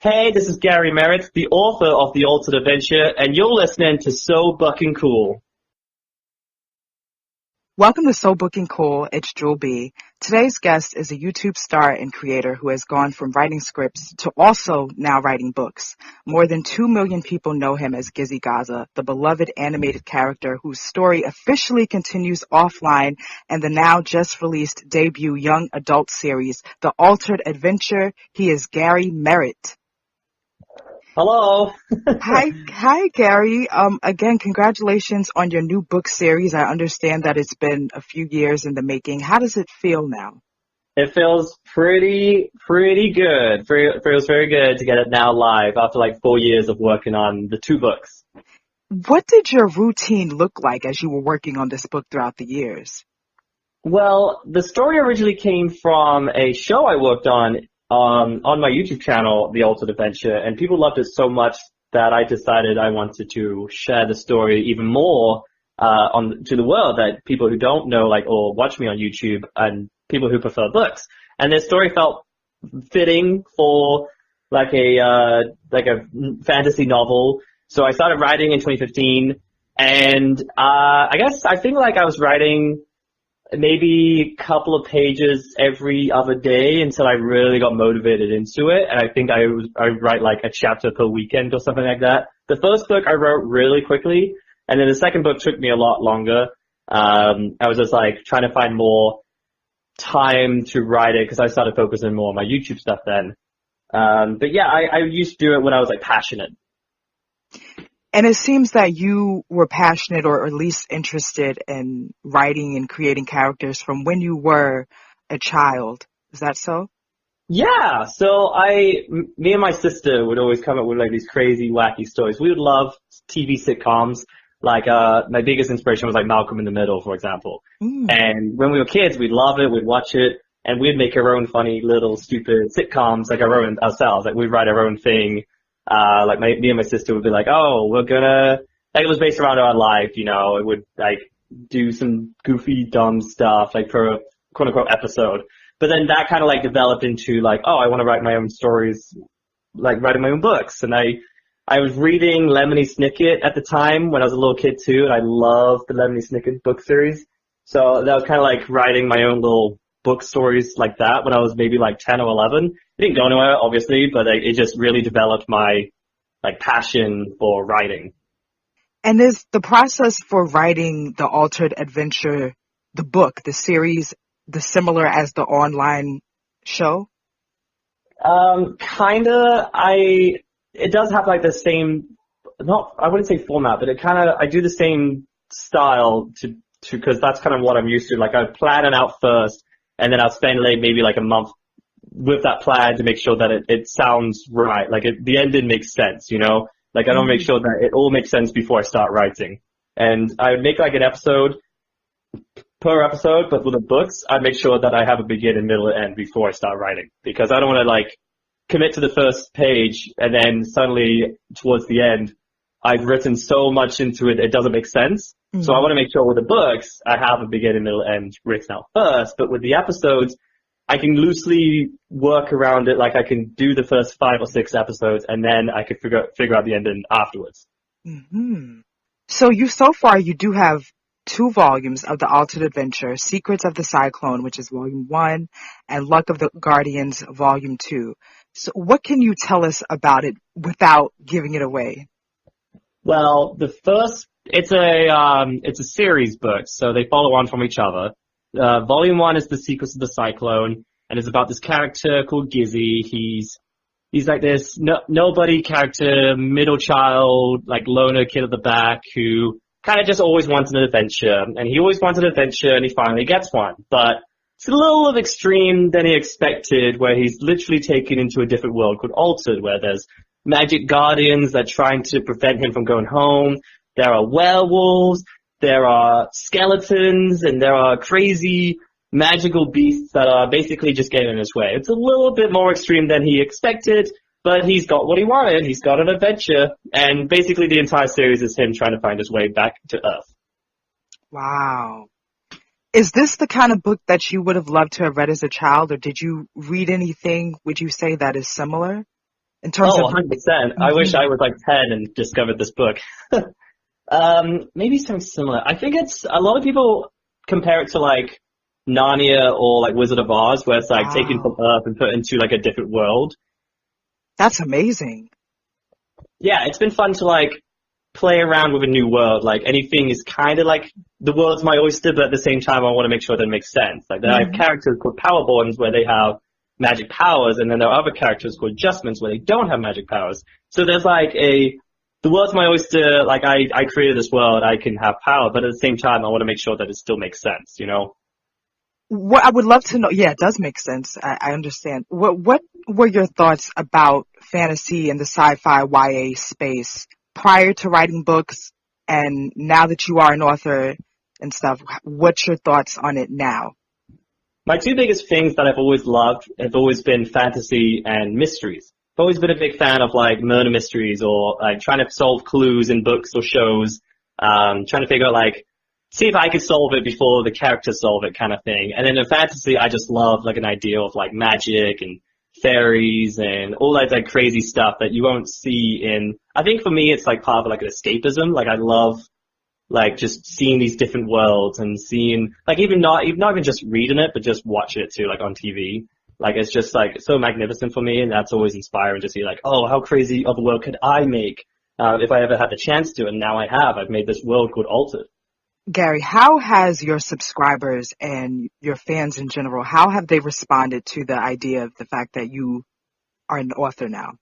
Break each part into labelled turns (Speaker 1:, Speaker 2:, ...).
Speaker 1: Hey, this is Gary Merritt, the author of The Altered Adventure, and you're listening to So Bucking Cool.
Speaker 2: Welcome to So Booking Cool. It's Jewel B. Today's guest is a YouTube star and creator who has gone from writing scripts to also now writing books. More than 2 million people know him as Gizzy Gazza, the beloved animated character whose story officially continues offline and the now just released debut young adult series, The Altered Adventure. He is Gary Merritt.
Speaker 1: Hello.
Speaker 2: Hi, Gary. Again, congratulations on your new book series. I understand that it's been a few years in the making. How does it feel now?
Speaker 1: It feels pretty good. Feels very good to get it now live after like 4 years of working on the 2 books.
Speaker 2: What did your routine look like as you were working on this book throughout the years?
Speaker 1: Well, the story originally came from a show I worked on my YouTube channel, The Altered Adventure, and people loved it so much that I decided I wanted to share the story even more to the world, that people who don't know or watch me on YouTube and people who prefer books. And this story felt fitting for like a fantasy novel. So I started writing in 2015, and I think I was writing maybe a couple of pages every other day until I really got motivated into it. And I think I write like a chapter per weekend or something like that. The first book I wrote really quickly, and then the second book took me a lot longer. I was just like trying to find more time to write it because I started focusing more on my YouTube stuff then. But yeah, I used to do it when I was like passionate.
Speaker 2: And it seems that you were passionate or at least interested in writing and creating characters from when you were a child. Is that so?
Speaker 1: Yeah. So me and my sister would always come up with like these crazy, wacky stories. We would love TV sitcoms. Like, my biggest inspiration was like Malcolm in the Middle, for example. And when we were kids, we'd love it. We'd watch it, and we'd make our own funny little stupid sitcoms, like our own ourselves. Like we'd write our own thing. Me and my sister would be like, oh, we're gonna, like, it was based around our life, you know, it would, like, do some goofy, dumb stuff, like, per quote-unquote episode. But then that kind of, like, developed into, like, oh, I want to write my own stories, like, writing my own books. And I was reading Lemony Snicket at the time when I was a little kid, too, and I loved the Lemony Snicket book series. So that was kind of like writing my own little book stories like that when I was maybe like 10 or 11. It didn't go anywhere, obviously, but it just really developed my like passion for writing.
Speaker 2: And is the process for writing The Altered Adventure, the book, the series, similar as the online show?
Speaker 1: Kinda. It does have like the same, I wouldn't say format, but I do the same style because that's kind of what I'm used to. Like I plan it out first, and then I'll spend maybe like a month with that plan to make sure that it sounds right. Like the ending makes sense, you know? Like I don't make sure that it all makes sense before I start writing. And I would make like an episode per episode, but with the books, I make sure that I have a beginning, middle, and end before I start writing. Because I don't want to like commit to the first page and then suddenly towards the end, I've written so much into it, it doesn't make sense. So I want to make sure with the books, I have a beginning, middle, end written out first. But with the episodes, I can loosely work around it. Like I can do the first 5 or 6 episodes, and then I could figure out the ending afterwards.
Speaker 2: Mm-hmm. So so far you do have 2 volumes of The Altered Adventure, Secrets of the Cyclone, which is volume 1, and Luck of the Guardians, volume 2. So what can you tell us about it without giving it away?
Speaker 1: Well, it's a series book, so they follow on from each other. Volume 1 is The Secrets of the Cyclone, and it's about this character called Gizzy. He's like this nobody character, middle child, like loner kid at the back who kind of just always wants an adventure. And he always wants an adventure, and he finally gets one. But it's a little of extreme than he expected, where he's literally taken into a different world called Altered, where there's magic guardians that are trying to prevent him from going home. There are werewolves. There are skeletons, and there are crazy magical beasts that are basically just getting in his way. It's a little bit more extreme than he expected, but he's got what he wanted. He's got an adventure, and basically the entire series is him trying to find his way back to Earth.
Speaker 2: Wow. Is this the kind of book that you would have loved to have read as a child, or did you read anything, would you say, that is similar? in terms
Speaker 1: Oh,
Speaker 2: of?
Speaker 1: 100%. I wish I was like 10 and discovered this book. Maybe something similar. I think it's a lot of people compare it to like Narnia or like Wizard of Oz, where it's like taken from
Speaker 2: Wow,
Speaker 1: Earth and put into like a different world.
Speaker 2: that's amazing.
Speaker 1: Yeah, it's been fun to like play around with a new world. Like anything is kind of like the world's my oyster, but at the same time, I want to make sure that it makes sense. Like there are
Speaker 2: Hmm.
Speaker 1: characters called Powerborns where they have magic powers, and then there are other characters called Adjustments where they don't have magic powers. So there's like the world's my oyster. Like I created this world, I can have power, but at the same time, I want to make sure that it still makes sense. You know?
Speaker 2: What I would love to know, yeah, it does make sense. I understand. What were your thoughts about fantasy and the sci-fi YA space prior to writing books, and now that you are an author and stuff? What's your thoughts on it now?
Speaker 1: My two biggest things that I've always loved have always been fantasy and mysteries. I've always been a big fan of like murder mysteries or like trying to solve clues in books or shows, trying to figure out like, see if I could solve it before the characters solve it kind of thing. And then in fantasy, I just love like an idea of like magic and fairies and all that like crazy stuff that you won't see in, I think for me, it's like part of like an escapism. Like I love like just seeing these different worlds and seeing like not even just reading it, but just watching it too, like on TV. Like it's just like so magnificent for me, and that's always inspiring to see like, oh, how crazy of a world could I make if I ever had the chance to, and now I have. I've made this world called Altered.
Speaker 2: Gary, how has your subscribers and your fans in general, how have they responded to the idea of the fact that you are an author now?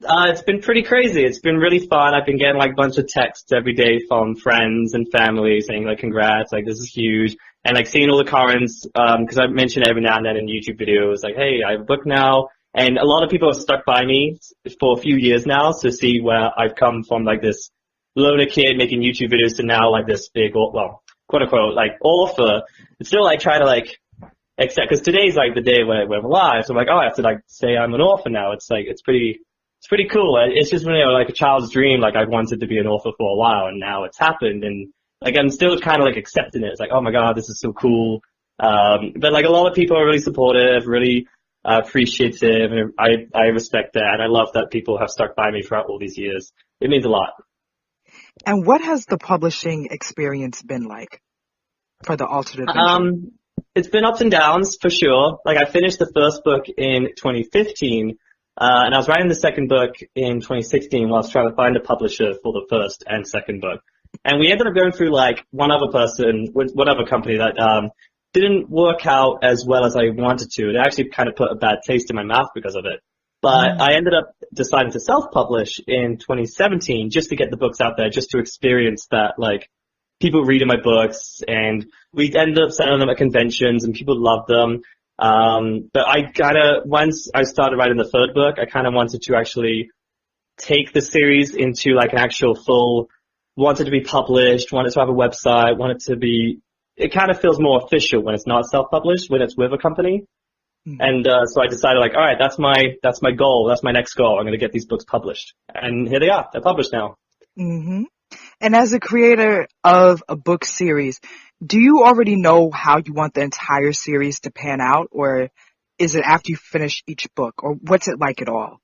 Speaker 1: It's been pretty crazy. It's been really fun. I've been getting like a bunch of texts every day from friends and family saying like congrats, like this is huge. And like seeing all the comments, cause I mention it every now and then in YouTube videos, like, hey, I have a book now. And a lot of people have stuck by me for a few years now to see where I've come from like this loner kid making YouTube videos to now like this big, well, quote unquote, like author. It's still like trying to like accept, cause today's like the day when I'm alive. So I'm like, oh, I have to like say I'm an author now. It's like, it's pretty cool. It's just really like a child's dream. Like I've wanted to be an author for a while, and now it's happened. And like I'm still kind of like accepting it. It's like, oh my god, this is so cool. But like a lot of people are really supportive, really appreciative, and I respect that. And I love that people have stuck by me throughout all these years. It means a lot.
Speaker 2: And what has the publishing experience been like for the Altered Adventure?
Speaker 1: It's been ups and downs for sure. Like I finished the first book in 2015. And I was writing the second book in 2016 while I was trying to find a publisher for the first and second book. And we ended up going through like one other company that didn't work out as well as I wanted to. It actually kind of put a bad taste in my mouth because of it. But I ended up deciding to self-publish in 2017 just to get the books out there, just to experience that like people reading my books, and we ended up selling them at conventions and people loved them. But once I started writing the third book, I kind of wanted to actually take the series into like an actual wanted to be published, wanted to have a website, it kind of feels more official when it's not self-published, when it's with a company. And, so I decided like, all right, that's my goal. That's my next goal. I'm going to get these books published. And here they are. They're published now.
Speaker 2: Mm-hmm. And as a creator of a book series, do you already know how you want the entire series to pan out, or is it after you finish each book, or what's it like at all?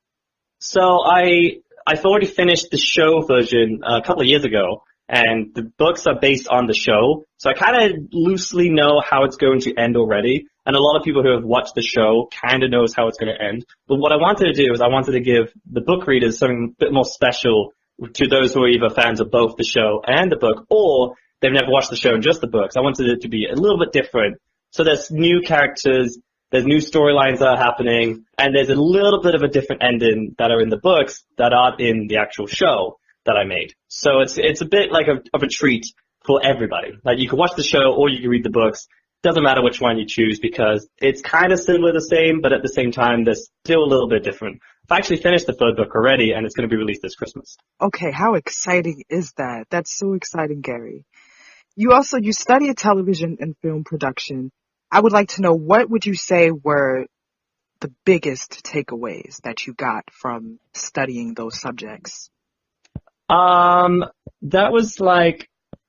Speaker 1: So I've already finished the show version a couple of years ago, and the books are based on the show. So I kind of loosely know how it's going to end already. And a lot of people who have watched the show kind of knows how it's going to end. But what I wanted to do is I wanted to give the book readers something a bit more special to those who are either fans of both the show and the book, or they've never watched the show and just the books. I wanted it to be a little bit different. So there's new characters, there's new storylines that are happening, and there's a little bit of a different ending that are in the books that aren't in the actual show that I made. So it's a bit like of a treat for everybody. Like you can watch the show or you can read the books. Doesn't matter which one you choose because it's kind of similar the same, but at the same time, they're still a little bit different. I've actually finished the third book already, and it's going to be released this Christmas.
Speaker 2: Okay, how exciting is that? That's so exciting, Gary. You studied television and film production. I would like to know, what would you say were the biggest takeaways that you got from studying those subjects?
Speaker 1: That was like,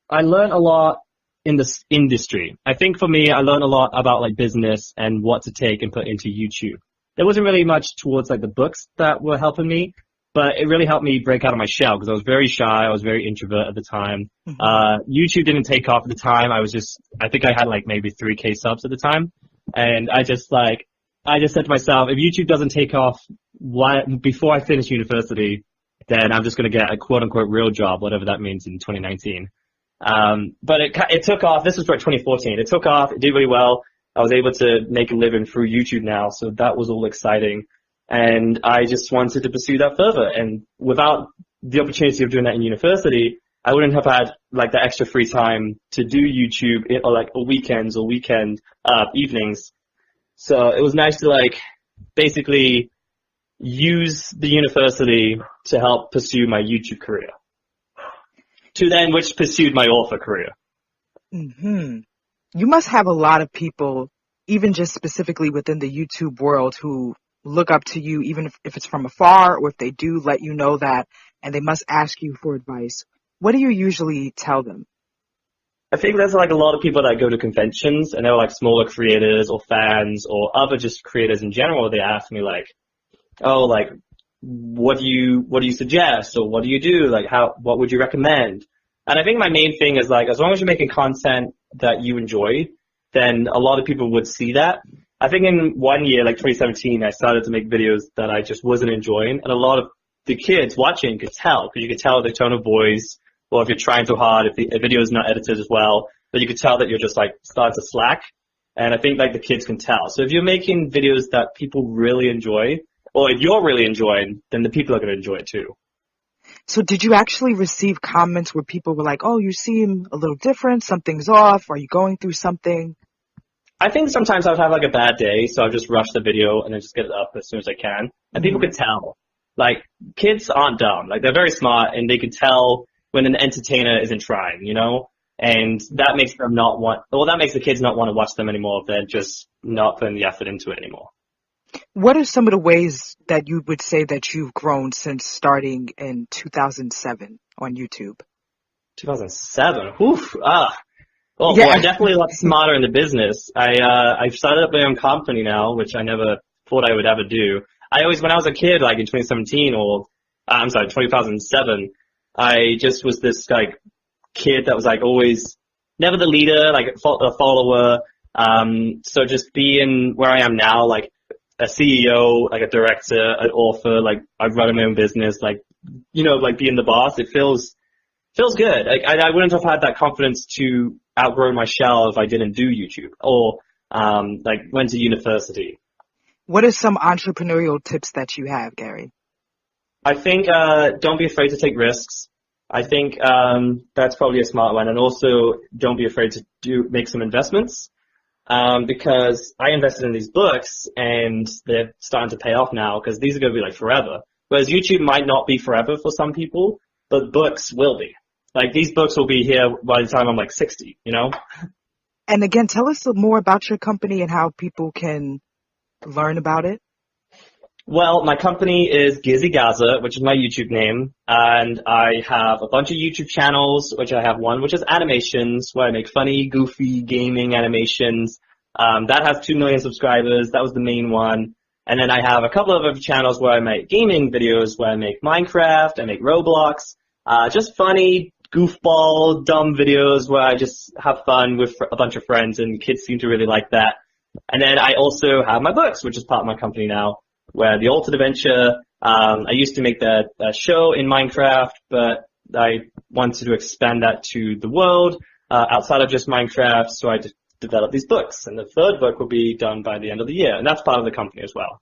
Speaker 1: I learned a lot in this industry. I think for me, I learned a lot about like business and what to take and put into YouTube. there wasn't really much towards like the books that were helping me, but it really helped me break out of my shell because I was very shy. I was very introvert at the time. YouTube didn't take off at the time. I think I had like maybe 3K subs at the time. And I just said to myself, if YouTube doesn't take off before I finish university, then I'm just going to get a quote unquote real job, whatever that means in 2019. But it took off. This was for 2014. It took off. It did really well. I was able to make a living through YouTube now. So that was all exciting. And I just wanted to pursue that further. And without the opportunity of doing that in university, I wouldn't have had like the extra free time to do YouTube or like weekends or weekend evenings. So it was nice to like basically use the university to help pursue my YouTube career. Which pursued my author career.
Speaker 2: You must have a lot of people, even just specifically within the YouTube world, who look up to you, even if it's from afar, or if they do let you know that, and they must ask you for advice. What do you usually tell them?
Speaker 1: I think there's like a lot of people that go to conventions and they're like smaller creators or fans or other just creators in general. They ask me like, oh, like, what do you suggest? Or what do you do? Like, what would you recommend? And I think my main thing is like, as long as you're making content that you enjoy, then a lot of people would see that. I think in one year, like 2017, I started to make videos that I just wasn't enjoying. And a lot of the kids watching could tell, because you could tell the tone of voice, or if you're trying too hard, if the video is not edited as well, but you could tell that you're just like starting to slack. And I think like the kids can tell. So if you're making videos that people really enjoy, or if you're really enjoying, then the people are going to enjoy it too.
Speaker 2: So did you actually receive comments where people were like, oh, you seem a little different, something's off, are you going through something?
Speaker 1: I think sometimes I would have like a bad day, so I'll just rush the video and then just get it up as soon as I can. And people could tell. Like, kids aren't dumb. Like, they're very smart, and they could tell when an entertainer isn't trying, you know? And that makes them that makes the kids not want to watch them anymore if they're just not putting the effort into it anymore.
Speaker 2: What are some of the ways that you would say that you've grown since starting in 2007 on YouTube?
Speaker 1: 2007? Oof. Well,
Speaker 2: Yeah.
Speaker 1: I'm definitely a lot smarter in the business. I've started up my own company now, which I never thought I would ever do. When I was a kid, like in 2017 2007, I just was this like kid that was like always never the leader, like a follower. So just being where I am now, like a CEO, like a director, an author, like I run my own business, like, you know, like being the boss, it feels good. Like I wouldn't have had that confidence to outgrow my shell if I didn't do YouTube or like went to university.
Speaker 2: What are some entrepreneurial tips that you have, Gary?
Speaker 1: I think don't be afraid to take risks. I think that's probably a smart one. And also don't be afraid to make some investments because I invested in these books and they're starting to pay off now because these are going to be like forever. Whereas YouTube might not be forever for some people, but books will be. Like these books will be here by the time I'm like 60, you know?
Speaker 2: And again, tell us more about your company and how people can learn about it.
Speaker 1: Well, my company is Gizzy Gazza, which is my YouTube name, and I have a bunch of YouTube channels, which I have one which is animations, where I make funny, goofy, gaming animations. That has 2 million subscribers. That was the main one. And then I have a couple of other channels where I make gaming videos, where I make Minecraft, I make Roblox, just funny, goofball, dumb videos where I just have fun with a bunch of friends, and kids seem to really like that. And then I also have my books, which is part of my company now, where the Altered Adventure, I used to make that show in Minecraft, but I wanted to expand that to the world outside of just Minecraft, so I developed these books. And the third book will be done by the end of the year, and that's part of the company as well.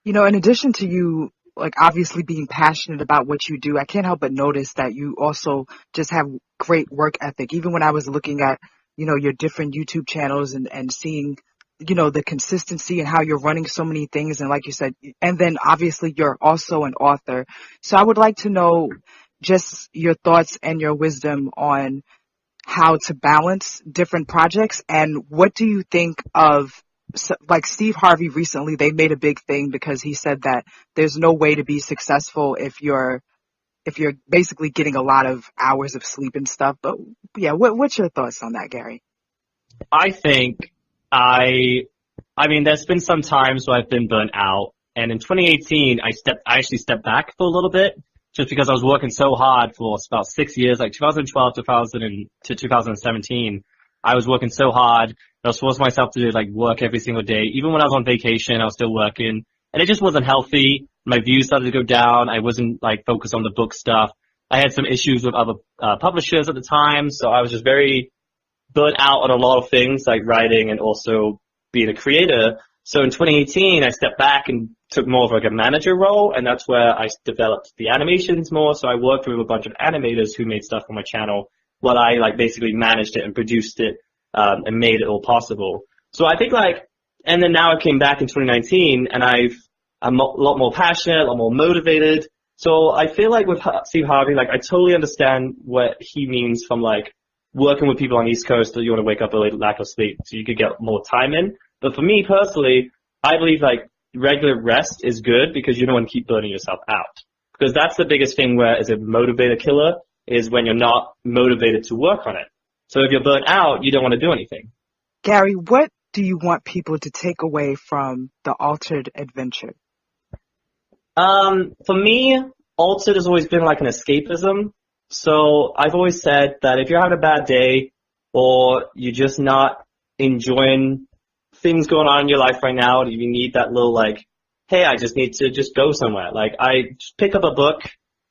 Speaker 2: You know, in addition to you, like obviously being passionate about what you do, I can't help but notice that you also just have great work ethic. Even when I was looking at, you know, your different YouTube channels and seeing, you know, the consistency and how you're running so many things. And like you said, and then obviously you're also an author. So I would like to know just your thoughts and your wisdom on how to balance different projects. And what do you think of, like Steve Harvey recently, they made a big thing because he said that there's no way to be successful if you're basically getting a lot of hours of sleep and stuff. But yeah, what's your thoughts on that, Gary?
Speaker 1: I think I I mean, there's been some times where I've been burnt out, and in 2018, I actually stepped back for a little bit, just because I was working so hard for about 6 years, like 2012, to 2017. I was working so hard. I was forcing myself to like work every single day. Even when I was on vacation, I was still working, and it just wasn't healthy. My views started to go down. I wasn't like focused on the book stuff. I had some issues with other publishers at the time, so I was just very burnt out on a lot of things like writing and also being a creator. So in 2018, I stepped back and took more of like a manager role, and that's where I developed the animations more. So I worked with a bunch of animators who made stuff on my channel while I like basically managed it and produced it, and made it all possible. So I think like, and then now I came back in 2019 and I'm a lot more passionate, a lot more motivated. So I feel like with Steve Harvey, like I totally understand what he means from like working with people on the East Coast that you want to wake up early, lack of sleep, so you could get more time in. But for me personally, I believe like regular rest is good because you don't want to keep burning yourself out. Because that's the biggest thing where is a motivator killer is when you're not motivated to work on it. So if you're burnt out, you don't want to do anything.
Speaker 2: Gary, what do you want people to take away from the Altered Adventure?
Speaker 1: For me, Altered has always been like an escapism. So I've always said that if you're having a bad day or you're just not enjoying things going on in your life right now, you need that little like, hey, I just need to just go somewhere. Like I just pick up a book,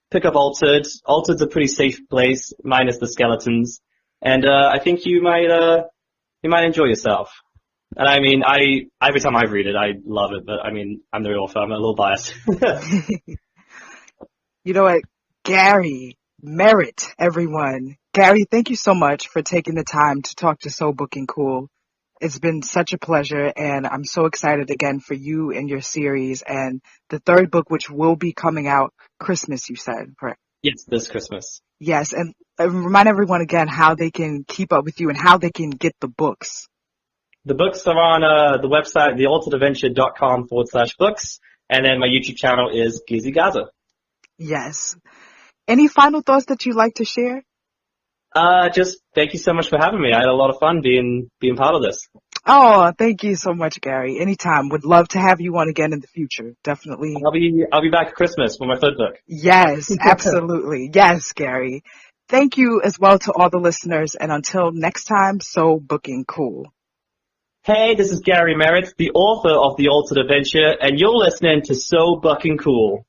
Speaker 1: pick up Altered. Altered's a pretty safe place, minus the skeletons. And I think you might enjoy yourself. And I mean, every time I read it, I love it. But I mean, I'm the author. I'm a little biased.
Speaker 2: You know what? Gary Merritt, everyone. Gary, thank you so much for taking the time to talk to So Booking Cool. It's been such a pleasure, and I'm so excited again for you and your series and the third book, which will be coming out Christmas, you said, correct?
Speaker 1: Yes, this Christmas.
Speaker 2: Yes, and remind everyone again how they can keep up with you and how they can get the books.
Speaker 1: The books are on the website, thealternadventure.com/books, and then my YouTube channel is Gizzy Gazza.
Speaker 2: Yes. Any final thoughts that you'd like to share?
Speaker 1: Just thank you so much for having me. I had a lot of fun being part of this.
Speaker 2: Oh, thank you so much, Gary. Anytime. Would love to have you on again in the future. Definitely.
Speaker 1: I'll be back at Christmas for my third book.
Speaker 2: Yes, absolutely. Yes, Gary. Thank you as well to all the listeners, and until next time, So Booking Cool.
Speaker 1: Hey, this is Gary Merritt, the author of The Altered Adventure, and you're listening to So Booking Cool.